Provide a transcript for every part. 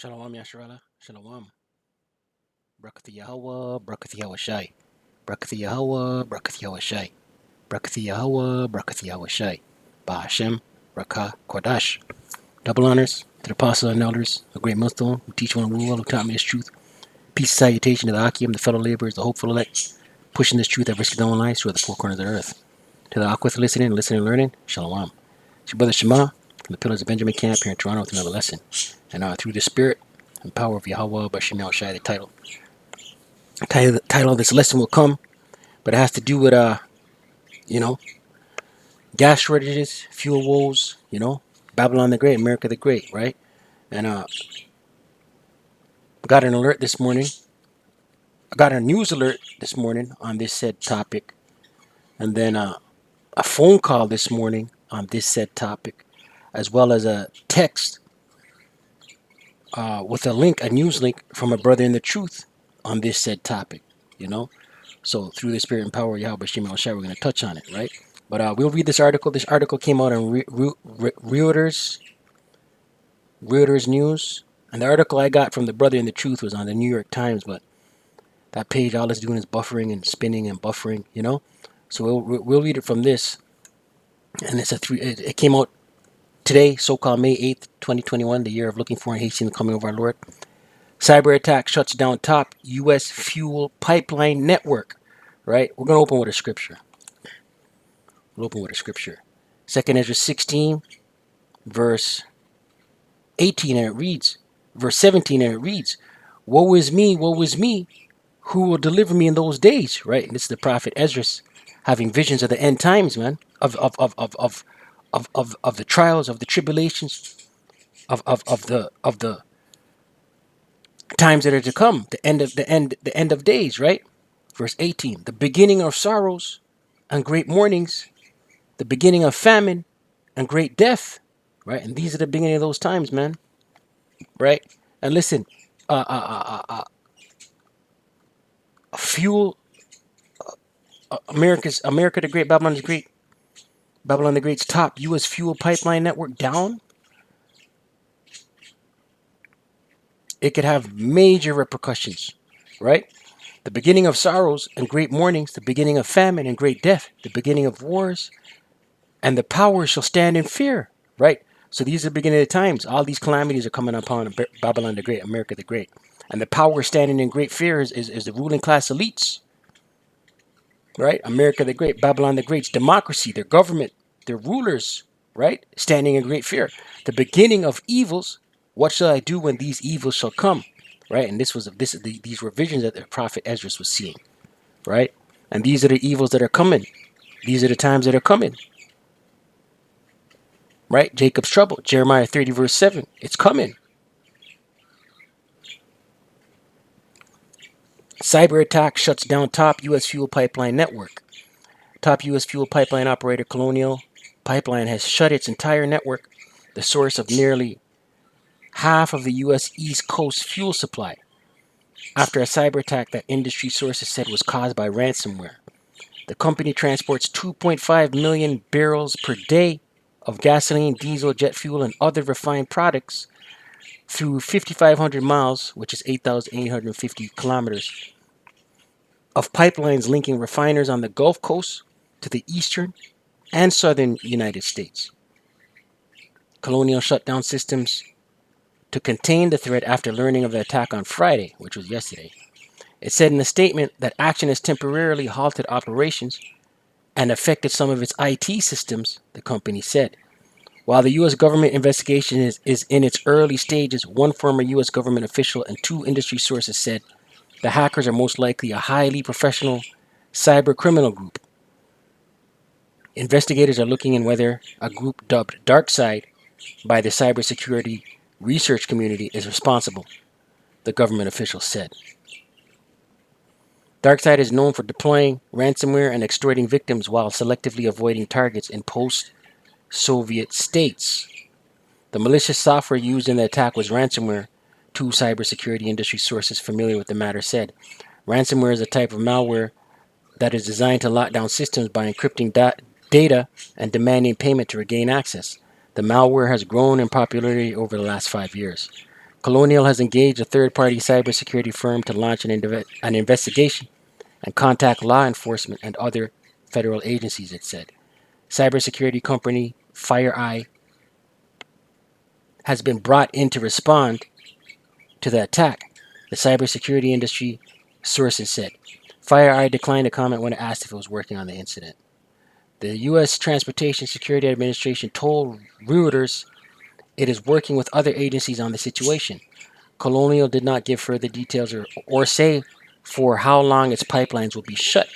Shalom Yasharala, Shalom. Brakat Yahawah, Brakat Yahawashi. Brakat Yahawah, Brakat Yahawashi. Brakat Yahawah, Brakat Yahawashi. Bahasham, Rakah, Qadash. Double honors to the apostles and elders, a great Muslim who teach one rule, who taught me his truth. Peace and salutation to the Akim, the fellow laborers, the hopeful elect, pushing this truth at risk of their own lives through the four corners of the earth. To the Akwith listening and learning, Shalom. It's your brother Shema from the Pillars of Benjamin Camp here in Toronto with another lesson. And through the spirit and power of Yahawah, Bahasham Yahawashi, the title of this lesson will come, but it has to do with you know, gas shortages, fuel woes, Babylon the Great, America the Great, right? And got an alert this morning. I got a news alert this morning on this said topic, and then a phone call this morning on this said topic, as well as a text with a link, a news link from a brother in the truth on this said topic, So through the spirit and power of Yahweh Shem Yahawashi, we're going to touch on it, right? But we'll read this article. This article came out on Reuters News. And the article I got from the brother in the truth was on the New York Times. But that page, all it's doing is buffering and spinning and buffering, So we'll read it from this. And it came out today, so-called May 8th, 2021, the year of looking for and hastening the coming of our Lord. Cyber attack shuts down top U.S. fuel pipeline network. Right? We're going to open with a scripture. We'll open with a scripture. 2nd Ezra 16, verse 18, and it reads, verse 17, and it reads, woe is me, who will deliver me in those days? Right? And this is the prophet Ezra having visions of the end times, man, of the trials, of the tribulations, of the times that are to come, the end of days, right? Verse 18, the beginning of sorrows and great mournings, the beginning of famine and great death, right? And these are the beginning of those times, man, right? And listen, fuel, America the Great, Babylon the Great's top U.S. fuel pipeline network down. It could have major repercussions, right? The beginning of sorrows and great mournings, the beginning of famine and great death, the beginning of wars, and the powers shall stand in fear, right? So these are the beginning of the times. All these calamities are coming upon Babylon the Great, America the Great. And the power standing in great fear is the ruling class elites, right? America the Great, Babylon the Great's democracy, their government, their rulers, right? Standing in great fear. The beginning of evils, what shall I do when these evils shall come? Right? And these were visions that the prophet Ezra was seeing, right? And these are the evils that are coming. These are the times that are coming. Right? Jacob's trouble. Jeremiah 30, verse 7. It's coming. Cyber attack shuts down top U.S. fuel pipeline network. Top U.S. fuel pipeline operator Colonial Pipeline has shut its entire network, the source of nearly half of the U.S. East Coast fuel supply, after a cyber attack that industry sources said was caused by ransomware. The company transports 2.5 million barrels per day of gasoline, diesel, jet fuel, and other refined products through 5,500 miles, which is 8,850 kilometers, of pipelines linking refiners on the Gulf Coast to the eastern and southern United States. Colonial shut down systems to contain the threat after learning of the attack on Friday, which was yesterday. It said in a statement that action has temporarily halted operations and affected some of its IT systems, the company said. While the U.S. government investigation is in its early stages, one former U.S. government official and two industry sources said the hackers are most likely a highly professional cyber criminal group. Investigators are looking in whether a group dubbed DarkSide by the cybersecurity research community is responsible, the government official said. DarkSide is known for deploying ransomware and extorting victims while selectively avoiding targets in post-Soviet states. The malicious software used in the attack was ransomware, two cybersecurity industry sources familiar with the matter said. Ransomware is a type of malware that is designed to lock down systems by encrypting data and demanding payment to regain access. The malware has grown in popularity over the last 5 years. Colonial has engaged a third-party cybersecurity firm to launch an investigation and contact law enforcement and other federal agencies, it said. Cybersecurity company FireEye has been brought in to respond to the attack, the cybersecurity industry sources said. FireEye declined to comment when asked if it was working on the incident. The U.S. Transportation Security Administration told Reuters it is working with other agencies on the situation. Colonial did not give further details or say for how long its pipelines will be shut.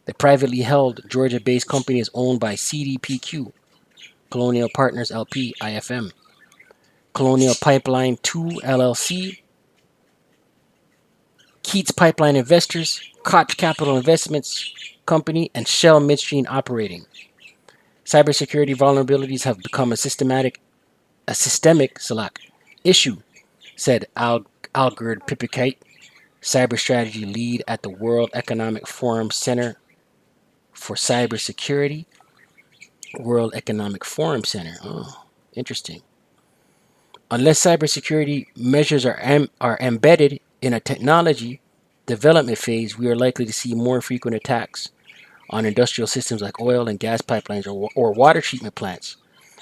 The privately held Georgia-based company is owned by CDPQ, Colonial Partners LP, IFM, Colonial Pipeline 2 LLC, Keats Pipeline Investors, Koch Capital Investments Company, and Shell Midstream Operating. Cybersecurity vulnerabilities have become a systemic issue, said Algerd Pipikite, cyber strategy lead at the World Economic Forum Center for Cybersecurity. World Economic Forum Center. Oh, interesting. Unless cybersecurity measures are embedded in a technology development phase, we are likely to see more frequent attacks on industrial systems like oil and gas pipelines or water treatment plants.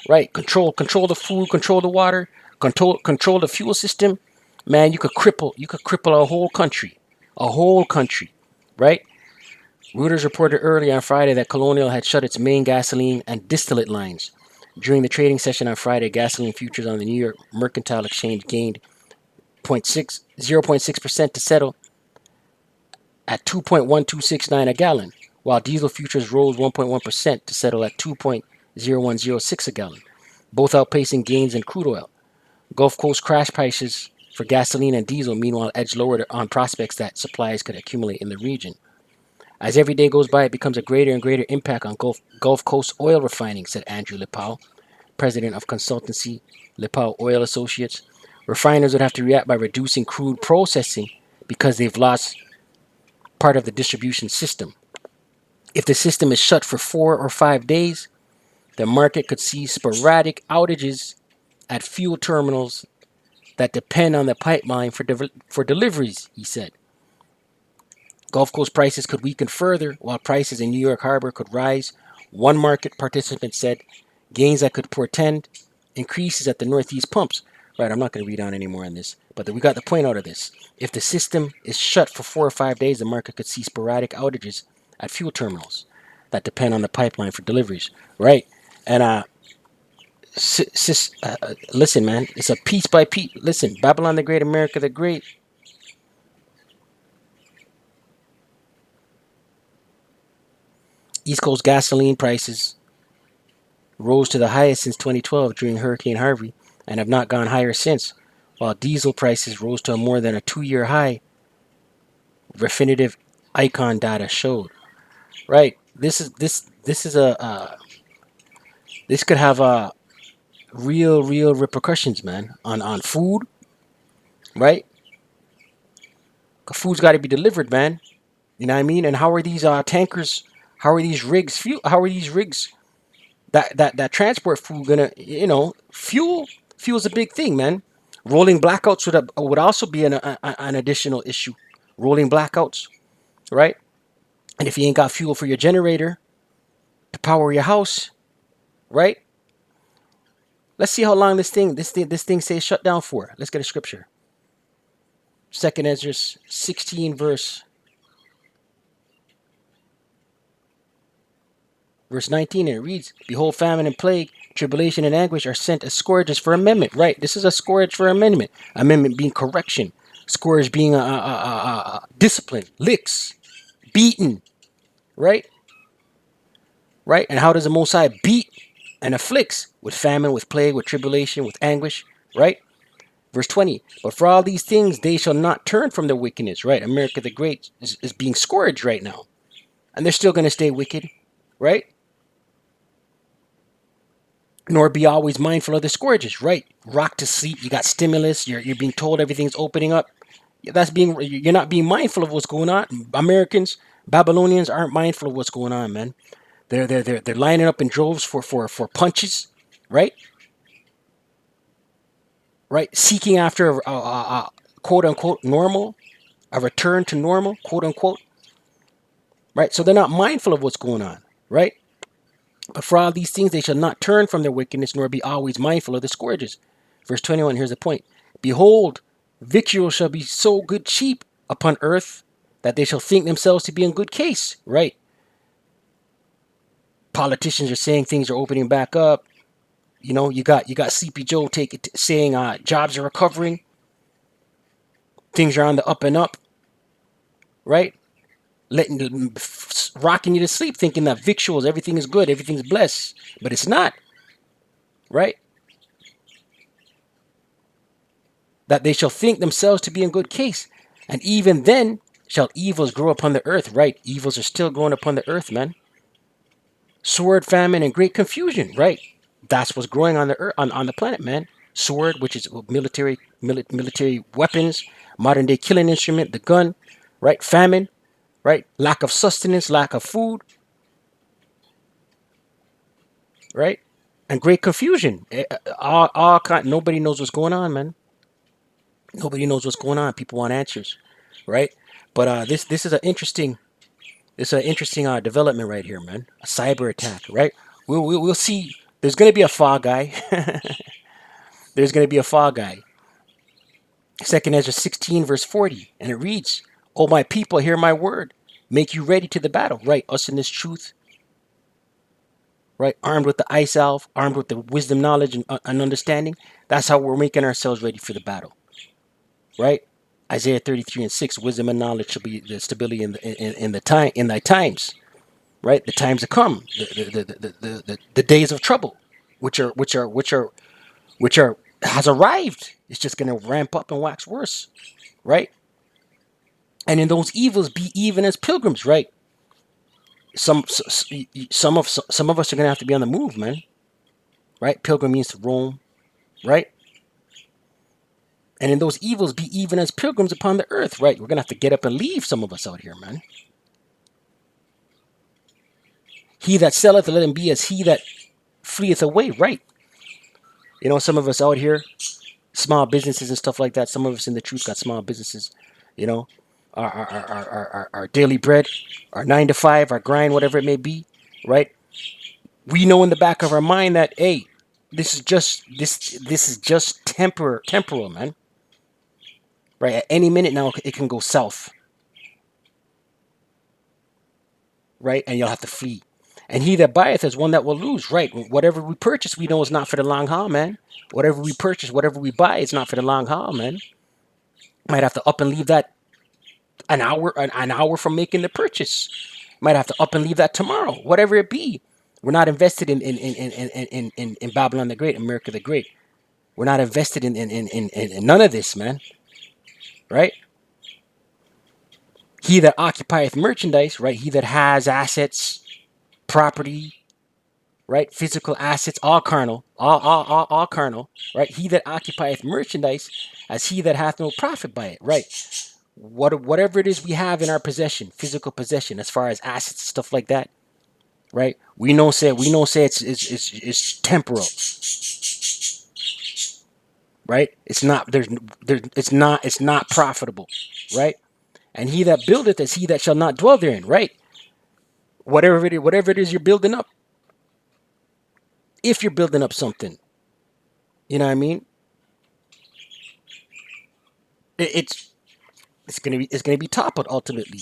Right? Control the food, control the water, control the fuel system. Man, you could cripple a whole country. A whole country. Right? Reuters reported earlier on Friday that Colonial had shut its main gasoline and distillate lines. During the trading session on Friday, gasoline futures on the New York Mercantile Exchange gained 0.6% to settle at 2.1269 a gallon, while diesel futures rose 1.1% to settle at 2.0106 a gallon, both outpacing gains in crude oil. Gulf Coast crash prices for gasoline and diesel, meanwhile, edged lower on prospects that supplies could accumulate in the region. As every day goes by, it becomes a greater and greater impact on Gulf Coast oil refining, said Andrew Lipow, president of consultancy Lipow Oil Associates. Refiners would have to react by reducing crude processing because they've lost part of the distribution system. If the system is shut for 4 or 5 days, the market could see sporadic outages at fuel terminals that depend on the pipeline for deliveries, he said. Gulf Coast prices could weaken further, while prices in New York Harbor could rise. One market participant said gains that could portend increases at the Northeast pumps. Right, I'm not going to read on anymore on this, but we got the point out of this. If the system is shut for 4 or 5 days, the market could see sporadic outages at fuel terminals that depend on the pipeline for deliveries. Right, and listen, man, it's a piece by piece. Listen, Babylon the Great, America the Great. East Coast gasoline prices rose to the highest since 2012 during Hurricane Harvey and have not gone higher since, while diesel prices rose to more than a 2-year high, Refinitiv Icon data showed. Right, this could have real repercussions, man, on food. Right, food's got to be delivered, man. You know what I mean? And how are these tankers? How are these rigs? How are these rigs that transport food gonna? Fuel's a big thing, man. Rolling blackouts would also be an additional issue. Rolling blackouts, right? And if you ain't got fuel for your generator to power your house, right? Let's see how long this thing stays shut down for. Let's get a scripture. 2nd Ezra 16 verse 19, and it reads, "Behold, famine and plague, tribulation and anguish are sent as scourges for amendment." Right, this is a scourge for amendment. Amendment being correction, scourge being discipline, licks, beaten. Right, right. And how does the Most High beat and afflicts? With famine, with plague, with tribulation, with anguish. Right. Verse 20, "But for all these things they shall not turn from their wickedness." Right, America the Great is being scourged right now, and they're still going to stay wicked. Right. Nor be always mindful of the scourges, right? Rock to sleep. You got stimulus. You're being told everything's opening up. You're not being mindful of what's going on. Americans, Babylonians aren't mindful of what's going on, man. They're lining up in droves for punches, right? right? Seeking after a quote unquote normal, a return to normal, quote unquote, right? So they're not mindful of what's going on, right? But for all these things, they shall not turn from their wickedness, nor be always mindful of the scourges. Verse 21, here's the point. Behold, victual shall be so good cheap upon earth that they shall think themselves to be in good case, right? Politicians are saying things are opening back up. You know, you got Sleepy Joe saying jobs are recovering, things are on the up and up, right? Rocking you to sleep, thinking that victuals, everything is good, everything's blessed, but it's not, right? That they shall think themselves to be in good case, and even then shall evils grow upon the earth, right? Evils are still growing upon the earth, man. Sword, famine, and great confusion, right? That's what's growing on the earth, on the planet, man. Sword, which is military weapons, modern day killing instrument, the gun, right? Famine, right? Lack of sustenance, lack of food, right? And great confusion. Nobody knows what's going on, man. Nobody knows what's going on. People want answers, right? But this is an interesting development right here, man. A cyber attack, right? We'll see. There's gonna be a fall guy. There's gonna be a fall guy. Second Ezra 16 verse 40, and it reads, "O my people, hear my word. Make you ready to the battle." Right, us in this truth, right? Armed with the eye salve, armed with the wisdom, knowledge, and understanding. That's how we're making ourselves ready for the battle, right? Isaiah 33 and 6, wisdom and knowledge shall be the stability in the time in thy times, right? The times to come, the days of trouble, which are has arrived. It's just going to ramp up and wax worse, right? And in those evils, be even as pilgrims, right? Some of us are going to have to be on the move, man, right? Pilgrim means to roam, right? And in those evils, be even as pilgrims upon the earth, right? We're going to have to get up and leave, some of us out here, man. He that selleth, let him be as he that fleeth away, right? You know, some of us out here, small businesses and stuff like that. Some of us in the truth got small businesses, you know, our daily bread, our 9 to 5, our grind, whatever it may be, right? We know in the back of our mind that, hey, this is just temporal, man. Right? At any minute now, it can go south, right? And you'll have to flee. And he that buyeth is one that will lose, right? Whatever we purchase, we know is not for the long haul, man. Whatever we purchase, whatever we buy, it's not for the long haul, man. Might have to up and leave that an hour from making the purchase. Might have to up and leave that tomorrow, whatever it be. We're not invested in Babylon the Great, America the Great. We're not invested in none of this, man. Right? He that occupieth merchandise, right? He that has assets, property, right? Physical assets, all carnal, all carnal, right? He that occupieth merchandise, as he that hath no profit by it, right? Whatever it is we have in our possession, physical possession, as far as assets, stuff like that, right? Say it's temporal, right? It's not profitable, right? And he that buildeth is he that shall not dwell therein, right? Whatever it is you're building up, if you're building up something, you know what I mean? It's it's gonna be toppled ultimately,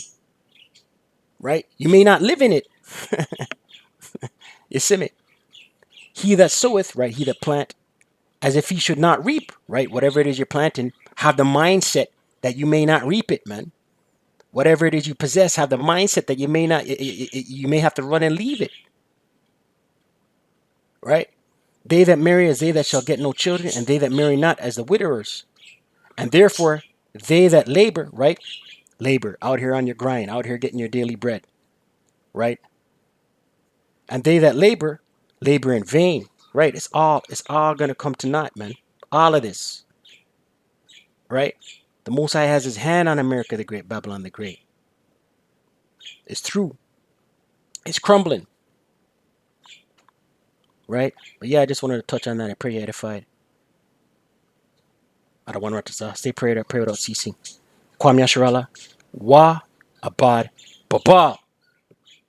right? You may not live in it. You see me? He that soweth, right? He that plant, as if he should not reap, right? Whatever it is you're planting, have the mindset that you may not reap it, man. Whatever it is you possess, have the mindset that you may not, you may have to run and leave it, right? They that marry as they that shall get no children, and they that marry not as the widowers. And therefore, they that labor, right? Labor out here on your grind, out here getting your daily bread, right? And they that labor in vain, right? It's all gonna come to naught, man. All of this, right? The Most High has His hand on America the Great, Babylon the Great. It's through. It's crumbling, right? But yeah, I just wanted to touch on that. I pray you edified. Adawan Ratasa. Stay prayed. I pray without ceasing. Kwame Asharala. Wa Abad Baba.